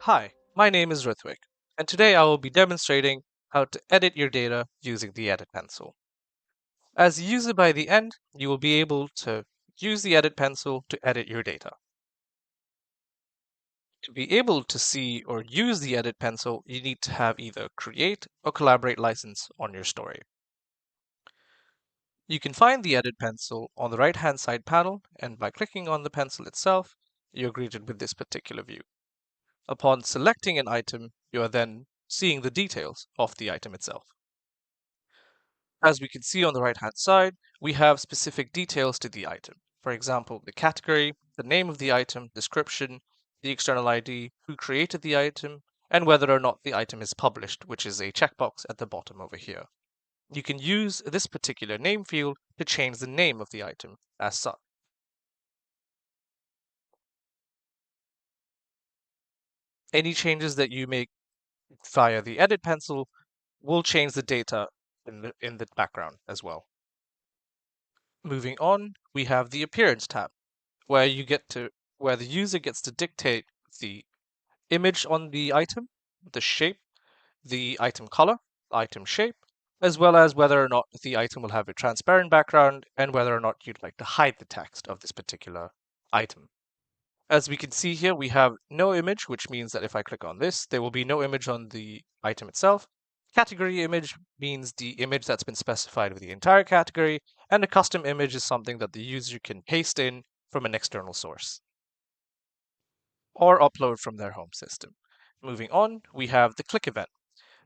Hi, my name is Rithwik, and today I will be demonstrating how to edit your data using the Edit Pencil. As a user by the end, you will be able to use the Edit Pencil to edit your data. To be able to see or use the Edit Pencil, you need to have either Create or Collaborate license on your story. You can find the Edit Pencil on the right-hand side panel, and by clicking on the pencil itself, you're greeted with this particular view. Upon selecting an item, you are then seeing the details of the item itself. As we can see on the right-hand side, we have specific details to the item. For example, the category, the name of the item, description, the external ID, who created the item, and whether or not the item is published, which is a checkbox at the bottom over here. You can use this particular name field to change the name of the item as such. Any changes that you make via the Edit Pencil will change the data in the background as well. Moving on, we have the Appearance tab, where the user gets to dictate the image on the item, the shape, the item color, item shape, as well as whether or not the item will have a transparent background and whether or not you'd like to hide the text of this particular item. As we can see here, we have no image, which means that if I click on this, there will be no image on the item itself. Category image means the image that's been specified with the entire category, and a custom image is something that the user can paste in from an external source or upload from their home system. Moving on, we have the click event.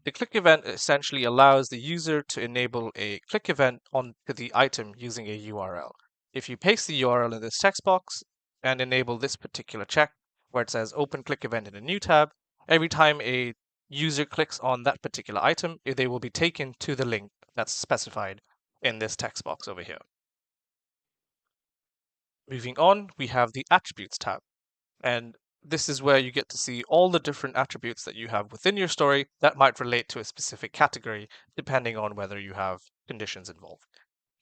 The click event essentially allows the user to enable a click event onto the item using a URL. If you paste the URL in this text box and enable this particular check where it says open click event in a new tab, every time a user clicks on that particular item, they will be taken to the link that's specified in this text box over here. Moving on, we have the attributes tab. And this is where you get to see all the different attributes that you have within your story that might relate to a specific category, depending on whether you have conditions involved.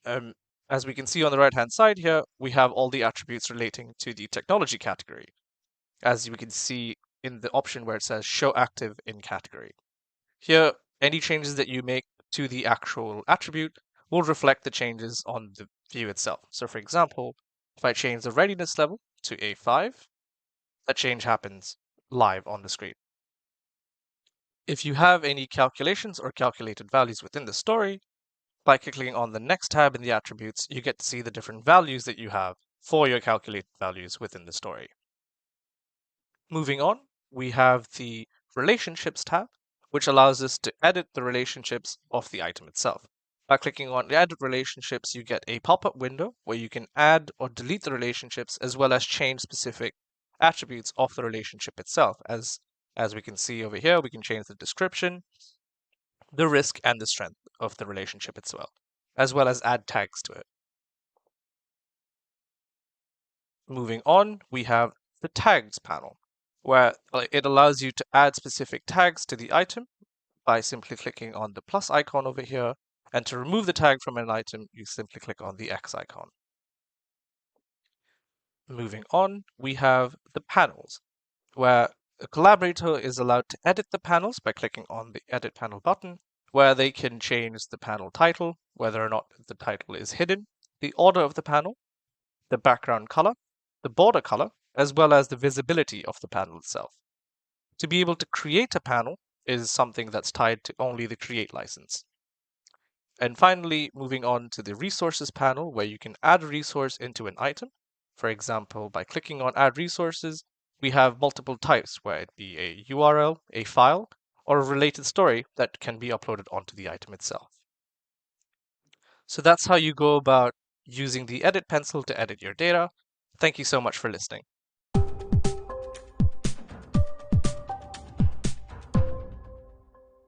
Um, as we can see on the right-hand side here, we have all the attributes relating to the technology category, as you can see in the option where it says show active in category. Here, any changes that you make to the actual attribute will reflect the changes on the view itself. So for example, if I change the readiness level to A5, that change happens live on the screen. If you have any calculations or calculated values within the story, by clicking on the next tab in the attributes, you get to see the different values that you have for your calculated values within the story. Moving on, we have the relationships tab, which allows us to edit the relationships of the item itself. By clicking on edit relationships, you get a pop-up window where you can add or delete the relationships as well as change specific attributes of the relationship itself. As we can see over here, we can change the description, the risk, and the strength of the relationship itself, as well as add tags to it. Moving on, we have the tags panel, where it allows you to add specific tags to the item by simply clicking on the plus icon over here. And to remove the tag from an item, you simply click on the X icon. Moving on, we have the panels, where a collaborator is allowed to edit the panels by clicking on the Edit Panel button, where they can change the panel title, whether or not the title is hidden, the order of the panel, the background color, the border color, as well as the visibility of the panel itself. To be able to create a panel is something that's tied to only the Create license. And finally, moving on to the Resources panel, where you can add a resource into an item. For example, by clicking on Add Resources, we have multiple types, where it be a URL, a file, or a related story that can be uploaded onto the item itself. So that's how you go about using the Edit Pencil to edit your data. Thank you so much for listening.